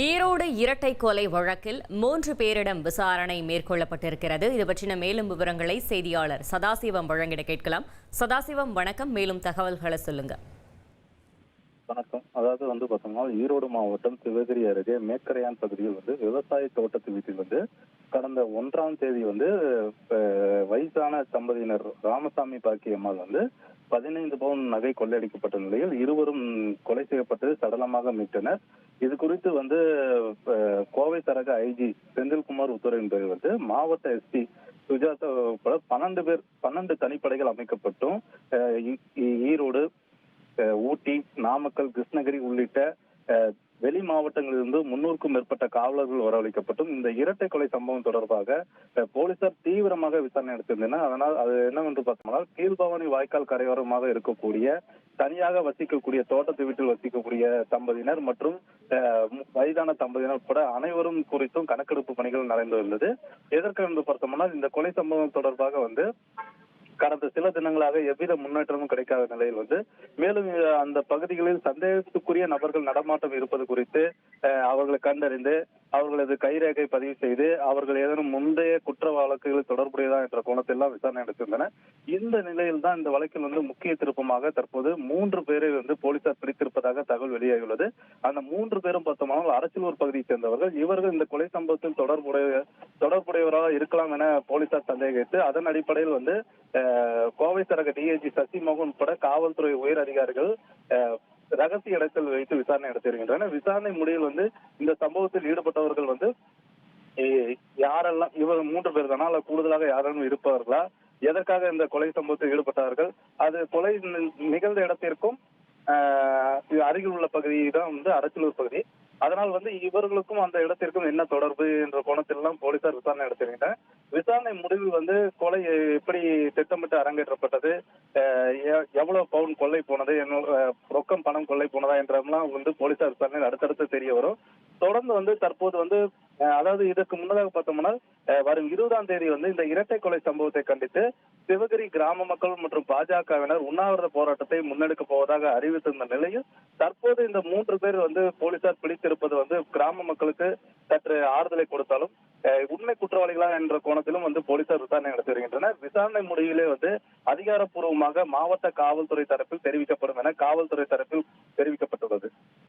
ஈரோடு இரட்டை கொலை வழக்கில் 3 பேரிடம் விசாரணை மேற்கொள்ளப்பட்டிருக்கிறது. இது பற்றின மேலும் விவரங்களை செய்தியாளர் சதாசிவம் வழங்கிட கேட்கலாம். சதாசிவம், வணக்கம். மேலும் தகவல்களை சொல்லுங்க. வணக்கம். அதாவது பார்த்தோம்னா, ஈரோடு மாவட்டம் சிவகிரி அருகே மேக்கரையான் பகுதியில் விவசாய தோட்டத்து வீட்டில் கடந்த 1ஆம் தேதி வயசான தம்பதியினர் ராமசாமி பாக்கியம்மாள் 15 பவுன் நகை கொள்ளையடிக்கப்பட்ட நிலையில் இருவரும் கொலை செய்யப்பட்டு சடலமாக மீட்டனர். இது குறித்து கோவை சரக ஐஜி செந்தில்குமார் உத்தரவின் பேரில் மாவட்ட எஸ்பி சுஜாதா உட்பட 12 தனிப்படைகள் அமைக்கப்பட்டும் ஈரோடு, ஊட்டி, நாமக்கல், கிருஷ்ணகிரி உள்ளிட்ட வெளி மாவட்டங்களிலிருந்து 300க்கும் மேற்பட்ட காவலர்கள் வரவழைக்கப்பட்டும் இந்த இரட்டை கொலை சம்பவம் தொடர்பாக போலீசார் தீவிரமாக விசாரணை நடத்தியிருந்தனர். அதனால் அது என்னவென்று பார்த்தோம்னா, கீழ்பவானி வாய்க்கால் கரையோரமாக இருக்கக்கூடிய தனியாக வசிக்கக்கூடிய தோட்டத்து வீட்டில் வசிக்கக்கூடிய தம்பதியினர் மற்றும் வயதான தம்பதியினர் உட்பட அனைவரும் குறித்தும் கணக்கெடுப்பு பணிகள் நடந்துள்ளது. எதற்கு என்று பார்த்தோம்னா, இந்த கொலை சம்பவம் தொடர்பாக கடந்த சில தினங்களாக எவ்வித முன்னேற்றமும் கிடைக்காத நிலையில் மேலும் அந்த பகுதிகளில் சந்தேகத்துக்குரிய நபர்கள் நடமாட்டம் இருப்பது குறித்து அவர்களை கண்டறிந்து அவர்களது கைரேகை பதிவு செய்து அவர்கள் ஏதேனும் முந்தைய குற்ற வழக்குகளில் தொடர்புடையதா என்ற கோணத்தெல்லாம் விசாரணை நடத்தியிருந்தனர். இந்த நிலையில் தான் இந்த வழக்கில் முக்கிய திருப்பமாக தற்போது 3 பேரை போலீசார் பிடித்திருப்பதாக தகவல் வெளியாகியுள்ளது. அந்த 3 பேரும் பார்த்தோம்னால் அரச்சலூர் பகுதியைச் சேர்ந்தவர்கள். இவர்கள் இந்த கொலை சம்பவத்தில் தொடர்புடையவராக இருக்கலாம் என போலீசார் சந்தேகித்து அதன் அடிப்படையில் கோவை சரக டிஐஜி சசிமோகன் உட்பட காவல்துறை உயர் அதிகாரிகள் ரகசிய இடத்தில் வைத்து விசாரணை நடத்தி வருகின்றனர். விசாரணை முடிவில் இந்த சம்பவத்தில் ஈடுபட்டவர்கள் யாரெல்லாம், இவர் 3 பேர் தானா அல்ல கூடுதலாக யாரும் இருப்பவர்களா, எதற்காக இந்த கொலை சம்பவத்தில் ஈடுபட்டார்கள், அது கொலை நிகழ்ந்த இடத்திற்கும் அருகில் உள்ள பகுதி தான் அரச்சலூர் பகுதி. அதனால் இவர்களுக்கும் அந்த இடத்திற்கும் என்ன தொடர்பு என்ற கோணத்தில் எல்லாம் போலீசார் விசாரணை நடத்தினர். விசாரணை முடிவில் கொலை எப்படி திட்டமிட்டு அரங்கேற்றப்பட்டது, எவ்வளவு பவுன் கொள்ளை போனது, ரொக்கம் பணம் கொள்ளை போனதா என்றெல்லாம் போலீசார் விசாரணை அடுத்தடுத்து தெரிய வரும். தொடர்ந்து தற்போது அதாவது இதற்கு முன்னதாக பார்த்தோம்னா, வரும் 20ஆம் தேதி இந்த இரட்டை கொலை சம்பவத்தை கண்டித்து சிவகிரி கிராம மக்கள் மற்றும் பாஜகவினர் உண்ணாவிரத போராட்டத்தை முன்னெடுக்க போவதாக அறிவித்திருந்த நிலையில் தற்போது இந்த 3 பேர் போலீசார் பிடித்திருப்பது கிராம மக்களுக்கு சற்று ஆறுதலை கொடுத்தாலும் உண்மை குற்றவாளிகளா என்ற கோணத்திலும் போலீசார் விசாரணை நடத்தி வருகின்றனர். விசாரணை முடிவிலே அதிகாரப்பூர்வமாக மாவட்ட காவல்துறை தரப்பில் தெரிவிக்கப்படும் என காவல்துறை தரப்பில் தெரிவிக்கப்பட்டுள்ளது.